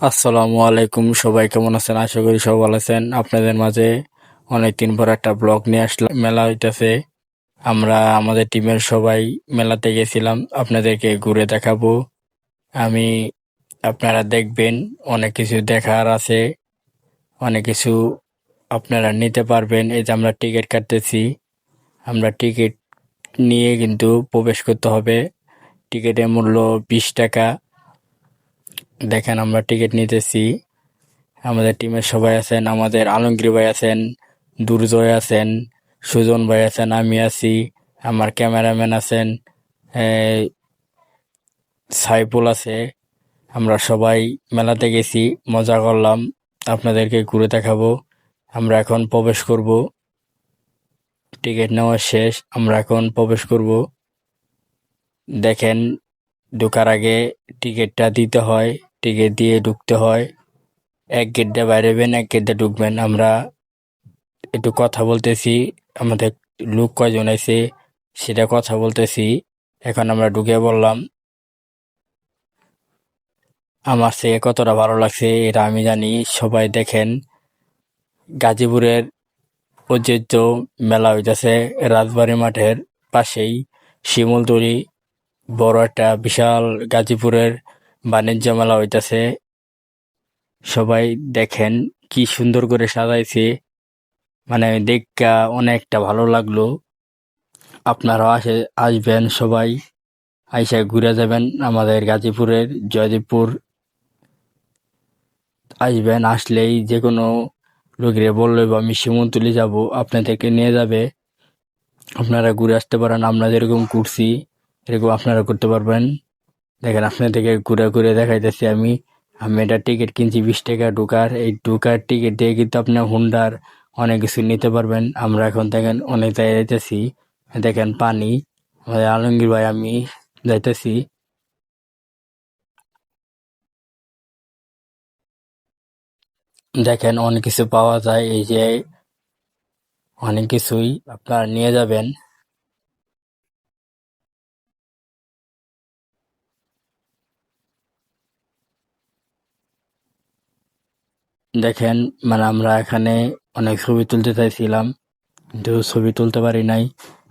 আসসালামু আলাইকুম, সবাই কেমন আছেন? আশা করি সবাই ভালো আছেন। আপনাদের মাঝে অনেকদিন পর একটা ব্লগ নিয়ে আসলাম। মেলা হইতেছে, আমরা আমাদের টিমের সবাই মেলাতে গেছিলাম, আপনাদেরকে ঘুরে দেখাবো। আমি আপনারা দেখবেন, অনেক কিছু দেখার আছে, অনেক কিছু আপনারা নিতে পারবেন। এই যে আমরা টিকিট কাটতেছি, আমরা টিকিট নিয়ে কিন্তু প্রবেশ করতে হবে। টিকিটের মূল্য 20 টাকা। দেখেন আমরা টিকিট নিতেছি, আমাদের টিমের সবাই আছেন, আমাদের আলমগীর ভাই আছেন, দুর্জয় আছেন, সুজন ভাই আছেন, আমি আছি, আমার ক্যামেরাম্যান আছেন, এই সাইফুল আছে। আমরা সবাই মেলাতে গেছি, মজা করলাম, আপনাদেরকে ঘুরে দেখাবো। আমরা এখন প্রবেশ করব, টিকিট নেওয়া শেষ, আমরা এখন প্রবেশ করব। দেখেন, ঢোকার আগে টিকিটটা দিতে হয়, টিকিট দিয়ে ঢুকতে হয়। এক গেট দিয়ে বাইরে হবেন, এক গেট দিয়ে ঢুকবেন। আমরা একটু কথা বলতেছি, আমাদের লোক কয়জন আছে সেটা কথা বলতেছি। এখন আমরা ঢুকে বললাম, আমার সে কতটা ভালো লাগছে এটা আমি জানি। সবাই দেখেন, গাজীপুরের ঐতিহ্য মেলা হইতেছে রাজবাড়ী মাঠের পাশেই, শিমুলতলি বড় একটা বিশাল গাজীপুরের বাণিজ্য মেলা হইতেছে। সবাই দেখেন কি সুন্দর করে সাজাইছে, মানে দেখা অনেকটা ভালো লাগলো। আপনারাও আসবেন সবাই, আইসা ঘুরে যাবেন আমাদের গাজীপুরের জয়দেবপুর। আসবেন, আসলেই যে কোনো লোকের বললে বা আমি শিমুলতলি যাব, আপনাদেরকে নিয়ে যাবে, আপনারা ঘুরে আসতে পারেন। আমরা যেরকম ঘুরছি এরকম আপনারা করতে পারবেন। দেখেন আপনাদেরকে ঘুরে ঘুরে দেখাইতেছি আমি। আমি এটা টিকিট কিনছি 20 টাকা ঢোকার। এই ঢোকার টিকিট দিয়ে কিন্তু আপনি হুন্ডার অনেক কিছু নিতে পারবেন। আমরা এখন দেখেন অনেক জায়গায় যাইতেছি, দেখেন পানি, আমাদের আলমগীর ভাই আমি যাইতেছি। দেখেন অনেক কিছু পাওয়া যায়, এই যে অনেক কিছুই আপনারা নিয়ে যাবেন। দেখেন, মানে আমরা এখানে অনেক ছবি তুলতে চাইছিলাম, কিন্তু ছবি তুলতে পারি নাই।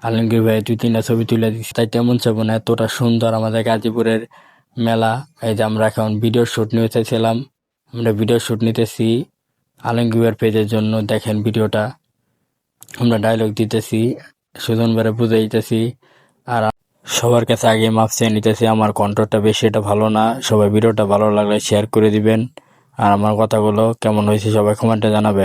আলমগীর ভাই 2-3টা ছবি তুলে দিচ্ছি, তাই তেমন ছবি না, এতটা সুন্দর আমাদের গাজীপুরের মেলা। এই যে আমরা এখন ভিডিও শুট নিতে চাইছিলাম, আমরা ভিডিও শুট নিতেছি আলমগীর ভাইয়ের পেজের জন্য। দেখেন ভিডিওটা, আমরা ডায়লগ দিতেছি, সুজন ভাইরে বুঝে দিতেছি। আর সবার কাছে আগে মাপ চেয়ে নিতেছি, আমার কন্ট্রোলটা বেশি এটা ভালো না। সবাই ভিডিওটা ভালো লাগলে শেয়ার করে দিবেন, আর আমার কথাগুলো কেমন হয়েছে সবাই কমেন্টে জানাবেন।